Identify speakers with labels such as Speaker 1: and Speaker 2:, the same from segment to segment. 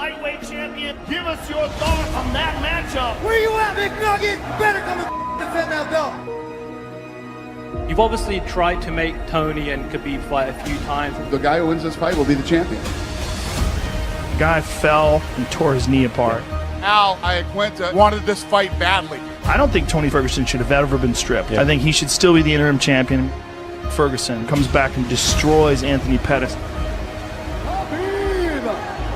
Speaker 1: lightweight champion. Give us your thoughts on that matchup.
Speaker 2: Where you at, McNugget? Better come and defend that belt.
Speaker 3: You've obviously tried to make Tony and Khabib fight a few times.
Speaker 4: The guy who wins this fight will be the champion.
Speaker 5: The guy fell and tore his knee apart.
Speaker 4: Al Iaquinta wanted this fight badly.
Speaker 5: I don't think Tony Ferguson should have ever been stripped. I think he should still be the interim champion. Ferguson comes back and destroys Anthony Pettis.
Speaker 2: Khabib,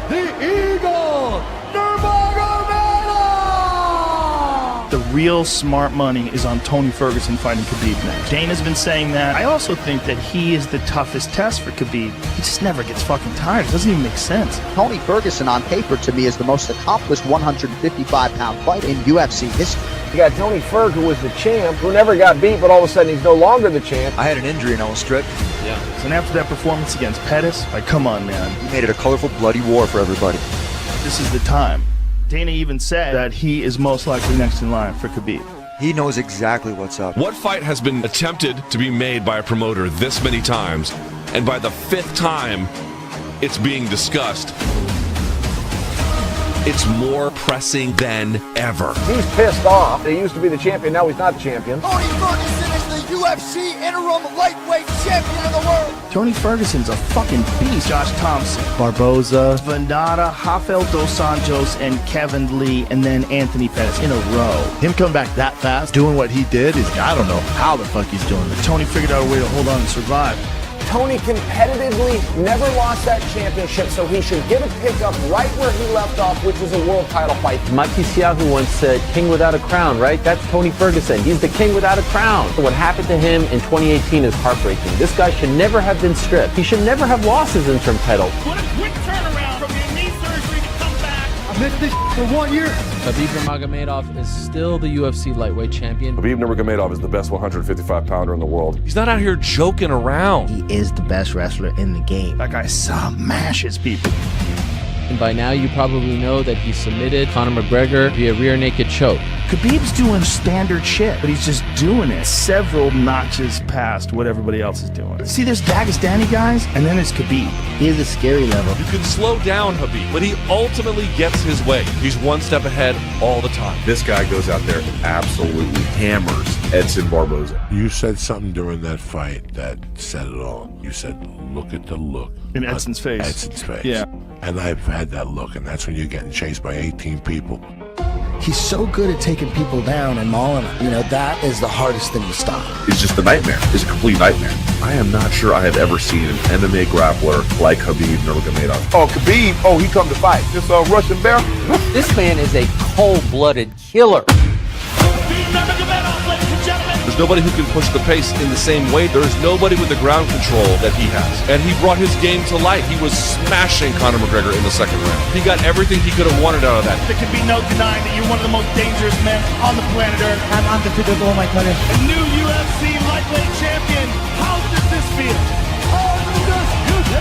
Speaker 2: the Eagle, Nurmagomedov!
Speaker 5: The real smart money is on Tony Ferguson fighting Khabib next. Dana's been saying that. I also think that he is the toughest test for Khabib. He just never gets fucking tired. It doesn't even make sense.
Speaker 6: Tony Ferguson on paper to me is the most accomplished 155-pound fighter in UFC history.
Speaker 7: You got Tony Ferg, who was the champ, who never got beat, but all of a sudden he's no longer the champ.
Speaker 8: I had an injury and I was stripped.
Speaker 5: Yeah. And after that performance against Pettis, like, come on, man.
Speaker 8: He made it a colorful, bloody war for everybody.
Speaker 5: This is the time. Dana even said that he is most likely next in line for Khabib.
Speaker 8: He knows exactly what's up.
Speaker 9: What fight has been attempted to be made by a promoter this many times, and by the 5th time it's being discussed, it's more pressing than ever.
Speaker 7: He's pissed off. He used to be the champion, now he's not the champion.
Speaker 2: Tony Ferguson is the UFC interim lightweight champion of the world.
Speaker 5: Tony Ferguson's a fucking beast. Josh Thompson, Barboza, Vendetta, Rafael Dos Anjos, and Kevin Lee, and then Anthony Pettis in a row.
Speaker 10: Him coming back that fast, doing what he did, is I don't know how the fuck he's doing it.
Speaker 5: Tony figured out a way to hold on and survive.
Speaker 7: Tony competitively never lost that championship, so he should get a pickup right where he left off, which is a world title fight.
Speaker 11: Mikey Siahu once said, king without a crown, right? That's Tony Ferguson. He's the king without a crown. What happened to him in 2018 is heartbreaking. This guy should never have been stripped. He should never have lost his interim title.
Speaker 1: What a quick turnaround from your knee surgery to come back.
Speaker 2: I missed this for 1 year.
Speaker 11: Khabib Nurmagomedov is still the UFC lightweight champion.
Speaker 12: Khabib Nurmagomedov is the best 155-pounder in the world.
Speaker 9: He's not out here joking around.
Speaker 13: He is the best wrestler in the game.
Speaker 5: That guy smashes people.
Speaker 11: And by now you probably know that he submitted Conor McGregor via rear naked choke.
Speaker 5: Khabib's doing standard shit, but he's just doing it several notches past what everybody else is doing. See, there's Dagestani guys, and then there's Khabib.
Speaker 13: He is a scary level.
Speaker 9: You can slow down Khabib, but he ultimately gets his way. He's one step ahead all the time.
Speaker 12: This guy goes out there and absolutely hammers Edson Barboza.
Speaker 14: You said something during that fight that said it all. You said, look at the look.
Speaker 5: In Edson's face.
Speaker 14: Edson's face.
Speaker 5: Yeah.
Speaker 14: And I've had that look, and that's when you're getting chased by 18 people.
Speaker 13: He's so good at taking people down and mauling them. You know, that is the hardest thing to stop.
Speaker 12: It's just a nightmare. It's a complete nightmare. I am not sure I have ever seen an MMA grappler like Khabib Nurmagomedov.
Speaker 7: Oh, Khabib, oh, he come to fight. This Russian bear?
Speaker 11: This man is a cold-blooded killer.
Speaker 9: There's nobody who can push the pace in the same way. There's nobody with the ground control that he has. And he brought his game to light. He was smashing Conor McGregor in the 2nd round. He got everything he could have wanted out of that.
Speaker 1: There can be no denying that you're one of the most dangerous men on the planet Earth.
Speaker 2: I'm undefeated all my career.
Speaker 1: A new UFC lightweight champion. How does this feel?
Speaker 2: How does this UFC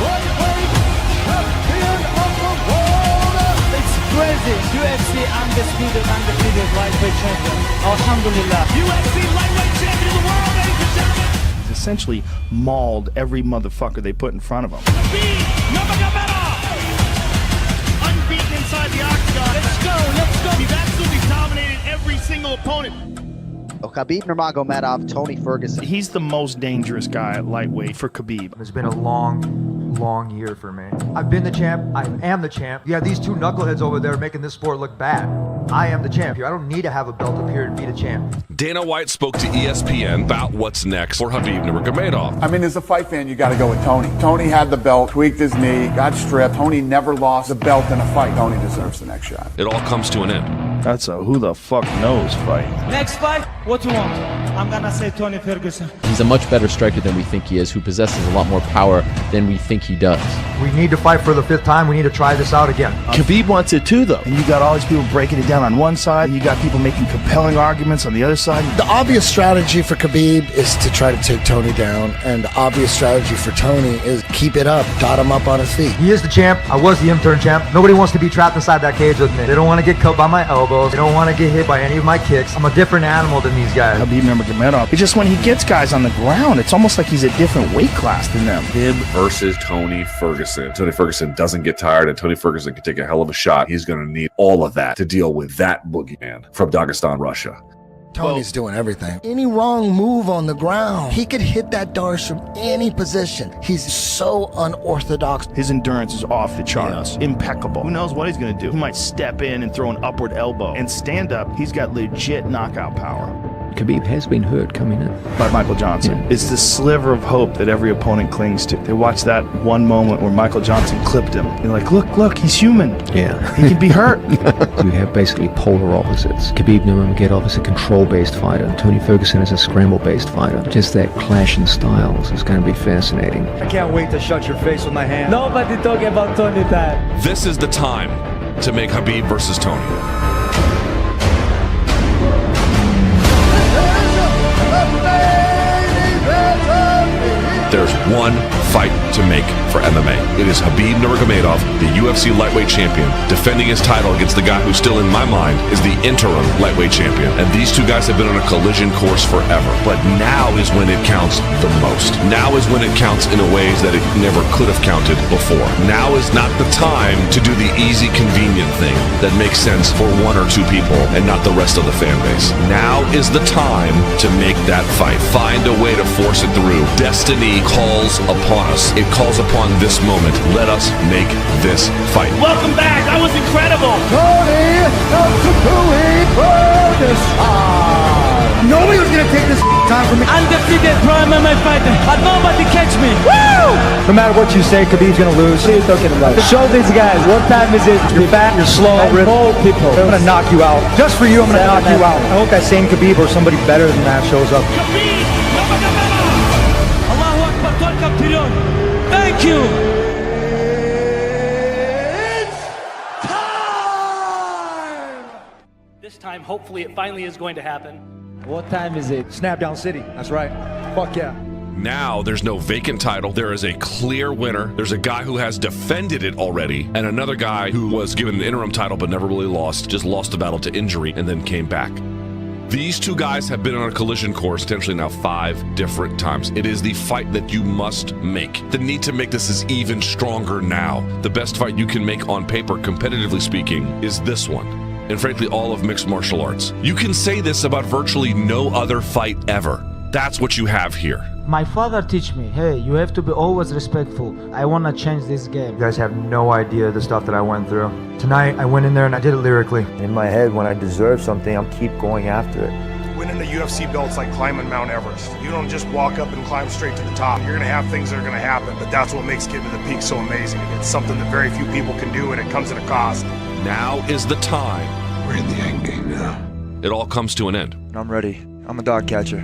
Speaker 2: lightweight champion of the world?
Speaker 1: It's crazy. UFC undisputed lightweight champion. Alhamdulillah. UFC lightweight champion of the world, ladies and gentlemen.
Speaker 5: He's essentially mauled every motherfucker they put in front of him.
Speaker 1: Khabib Nurmagomedov. Unbeaten inside the octagon. Let's go. He's absolutely dominated every single opponent.
Speaker 6: Khabib Nurmagomedov, Tony Ferguson.
Speaker 5: He's the most dangerous guy at lightweight for Khabib.
Speaker 15: It's been a long year for me. I've been the champ. I am the champ. You have these two knuckleheads over there making this sport look bad. I am the champ here. I don't need to have a belt up here to be the champ.
Speaker 9: Dana White spoke to ESPN about what's next for Khabib Nurmagomedov.
Speaker 4: I mean, as a fight fan, you got to go with Tony. Tony had the belt, tweaked his knee, got stripped. Tony never lost the belt in a fight. Tony deserves the next shot.
Speaker 9: It all comes to an end.
Speaker 5: That's a who the fuck knows fight.
Speaker 1: Next fight, what you want? I'm gonna say Tony Ferguson.
Speaker 11: He's a much better striker than we think he is, who possesses a lot more power than we think he does.
Speaker 15: We need to fight for the 5th time. We need to try this out again.
Speaker 5: Khabib wants it too, though. And you got all these people breaking it down on one side, and you got people making compelling arguments on the other side.
Speaker 13: The obvious strategy for Khabib is to try to take Tony down, and the obvious strategy for Tony is keep it up, dot him up on his feet.
Speaker 15: He is the champ. I was the intern champ. Nobody wants to be trapped inside that cage with me. They don't want to get killed by my elbow. elbows. I don't want to get hit by any of my kicks. I'm a different animal than these guys.
Speaker 5: Khabib Nurmagomedov. It's just when he gets guys on the ground, it's almost like he's a different weight class than them.
Speaker 12: Him versus Tony Ferguson. Tony Ferguson doesn't get tired, and Tony Ferguson can take a hell of a shot. He's going to need all of that to deal with that boogeyman from Dagestan, Russia.
Speaker 13: Tony's doing everything. Any wrong move on the ground, he could hit that Darce from any position. He's so unorthodox.
Speaker 5: His endurance is off the charts. Impeccable. Who knows what he's going to do? He might step in and throw an upward elbow. And stand up, he's got legit knockout power.
Speaker 16: Khabib has been hurt coming in.
Speaker 5: By Michael Johnson. Yeah. It's the sliver of hope that every opponent clings to. They watch that one moment where Michael Johnson clipped him. They're like, look, he's human.
Speaker 16: Yeah.
Speaker 5: He can be hurt.
Speaker 16: You have basically polar opposites. Khabib Nurmagomedov is a control-based fighter. Tony Ferguson is a scramble-based fighter. Just that clash in styles is going to be fascinating.
Speaker 15: I can't wait to shut your face with my hand.
Speaker 11: Nobody talking about Tony time.
Speaker 9: This is the time to make Khabib versus Tony. There's one fight to make for MMA. It is Khabib Nurmagomedov, the UFC lightweight champion, defending his title against the guy who still in my mind is the interim lightweight champion. And these two guys have been on a collision course forever. But now is when it counts the most. Now is when it counts in ways that it never could have counted before. Now is not the time to do the easy, convenient thing that makes sense for one or two people and not the rest of the fan base. Now is the time to make that fight. Find a way to force it through. Destiny calls upon us. It calls upon this moment. Let us make this fight.
Speaker 1: Welcome back. That was incredible.
Speaker 2: Tony Ferguson. Nobody was gonna take this time from me.
Speaker 11: Undefeated pro MMA fighter, but nobody catch me. Woo!
Speaker 15: No matter what you say, Khabib's gonna lose. What are you talking about? Show these guys, what time is it? You're fat, you're slow, old people. I'm gonna knock you out. Just for you, I'm gonna knock you out. I hope that same Khabib or somebody better than that shows up.
Speaker 1: Khabib Nurmagomedov.
Speaker 11: Allahu Akbar, только вперед. Thank you.
Speaker 3: This time, hopefully, it finally is going to happen.
Speaker 11: What time is it?
Speaker 15: Snapdown City, that's right. Fuck yeah.
Speaker 9: Now there's no vacant title. There is a clear winner. There's a guy who has defended it already, and another guy who was given an interim title but never really lost, just lost the battle to injury and then came back. These two guys have been on a collision course potentially now 5 different times. It is the fight that you must make. The need to make this is even stronger now. The best fight you can make on paper, competitively speaking, is this one. And frankly, all of mixed martial arts. You can say this about virtually no other fight ever. That's what you have here.
Speaker 17: My father teach me, hey, you have to be always respectful. I want to change this game.
Speaker 15: You guys have no idea the stuff that I went through. Tonight, I went in there and I did it lyrically.
Speaker 18: In my head, when I deserve something, I'll keep going after it.
Speaker 19: Winning the UFC belt's like climbing Mount Everest. You don't just walk up and climb straight to the top. You're gonna have things that are gonna happen, but that's what makes getting to the peak so amazing. It's something that very few people can do, and it comes at a cost.
Speaker 9: Now is the time.
Speaker 14: We're in the end game now.
Speaker 9: It all comes to an end.
Speaker 18: I'm ready. I'm a dog catcher.